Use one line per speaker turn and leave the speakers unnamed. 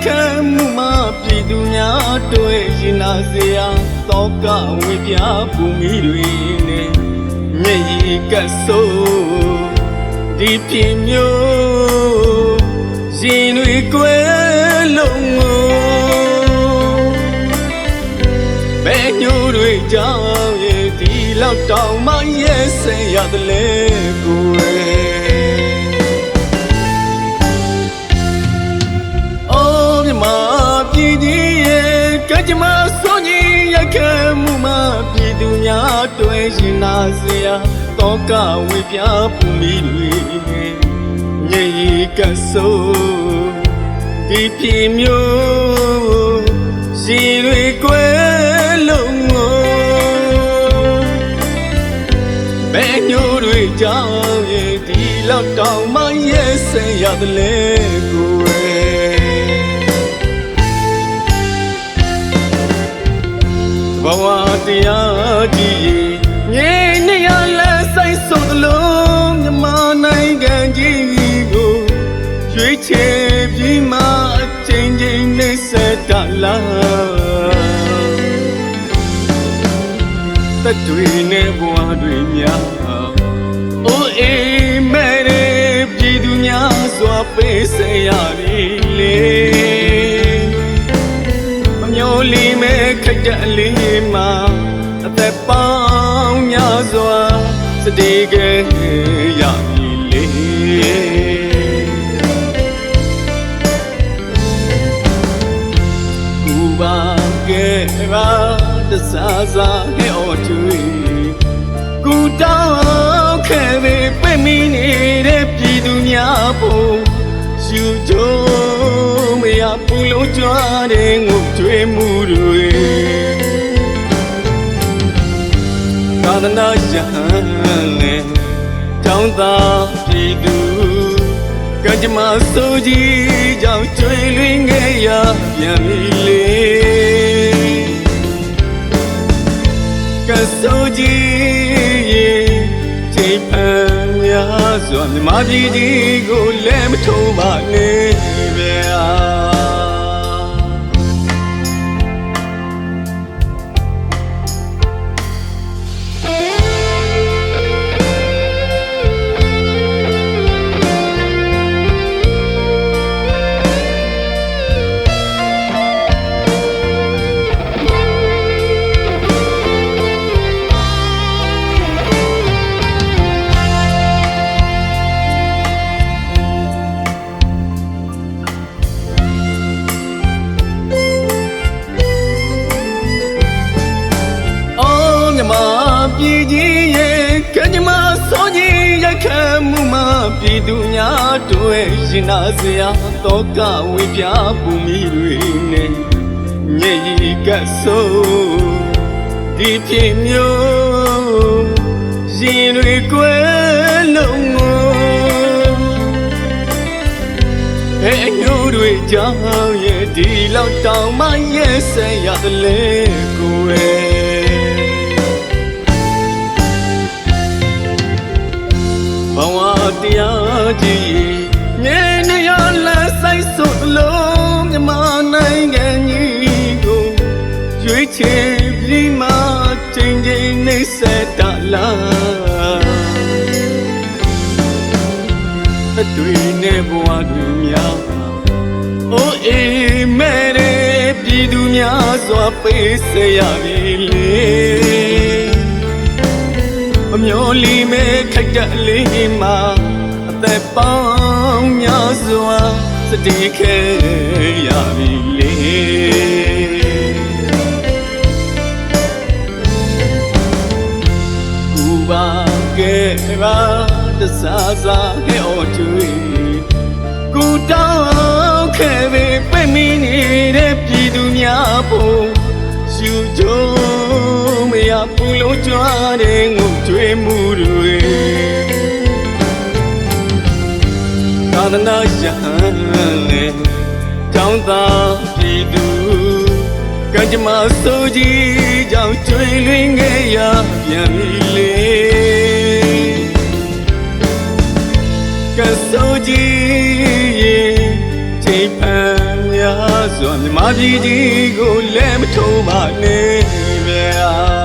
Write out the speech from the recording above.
ခံမှုမှာပြည်သူများတွေ့ရင်နာစရာသောကဝေပြပူမီတွေနဲ့မျက်ရည်ကဆိုးဒီပြင်းမျိုးရင်တွေကိုယ်လုံးဘယ်ညိုတွေကြောင့်ရဲ့ဒီလောက်တောင်မှရဲ့ဆဲရတယ်လေကိုယ်အော်မြမပြည်ကြီးရဲ့ကကြမဆိုးကြီးရခံမှုမှာပြည်သူများတွေ့ရင်နာစရာတော့ကဝေပြပူမီတွေမျက်ရည်ကဆိုးဒီပြင်းမျိုးရင်တွေကိုယ်လုံးဘယ်ညိုတွေကြောင့်ရဲ့ဒီလောက်တောင်မှရဲ့ဆဲရတယ်လေကိုယ်ဘဝတရားကြီးငြိမ်နေရလဲဆိုင်ဆုံးသလုံးမြမနိုင်ငံကြီးကိုရွေးချယ်ပြီးမှအချိန်ချင်းနဲ့ဆက်တလာတတွေနဲ့ဘဝတွေများအိုးအေးမဲ့ပြည်သူများစွာပေးစေရပြီလေမမျောလီမဲ့ခက်တဲ့လေးမှာအသက်ပေါင်းများစွာစတေးခဲ့ရပြီလေကူပါခဲ့ပါတစားစားဟဲ့အော်ချွေကူတောင်းခဲ့ပေပြင်းမိနေတဲ့ပြည်သူများဖို့ရှူကြုံမရပူလို့ကြွားတဲ့ငုတ်ကြွေးမှုတွေသာသနာရဟန်းနဲ့တောင်းသာပြည်သူကကြမဆိုးကြီးကြောင့်ကျွေးလွင်ခဲ့ရပြန်ပြီလေကဆိုးကြီးချိန်ဖန်များစွာမြမပြည်ကြီးကိုလည်းမထုံးပါနဲ့ဗျာပြည်ကြီးရဲ့ကကြမဆိုးကြီးရခံမှုမှာပြည်သူများတွေ့ရင်နာစရာတော့ကဝေပြပူမီတွေနဲ့မျက်ရည်ကဆိုးဒီပြင်းမျိုးရင်တွေကိုယ်လုံးဘယ်ညိုတွေကြောင့်ရဲ့ဒီလောက်တောင်မှရဲ့ဆဲရတယ်လေကိုယ်ဘဝတရားကြီးငြိမ်နေရလဲဆိုင်ဆုံးသလုံးမြမနိုင်ငံကြီးကိုရွေးချယ်ပြီးမှချိန်ချိန်နေဆက်တလာအတွေ့နဲ့ဘဝတွေများအိုးအေးမဲ့ပြည်သူများစွာပေးစေရပြီလေမမျောလီမဲ့ခက်တဲ့လေးမှာအသက်ပေါင်းများစွာစတေးခဲ့ရပြီလေကူပါခဲ့ပါတစားစားဟဲ့အော်ချွေကူတောင်းခဲ့ပေပြင်းမိနေတဲ့ပြည်သူများဖို့ရှူကြုံမရပူလို့ကြွားတဲ့ငုတ်ကြွေးမှုတွေသာသနာရဟန်းနဲ့တောင်းသာပြည်သူကကြမဆိုးကြီးကြောင့်ကျွေးလွင်ခဲ့ရပြန်ပြီလေကဆိုးကြီးချိန်ဖန်များ စွာမြမပြည်ကြီးကိုလည်းမထုံးပါနဲ့ဗျာ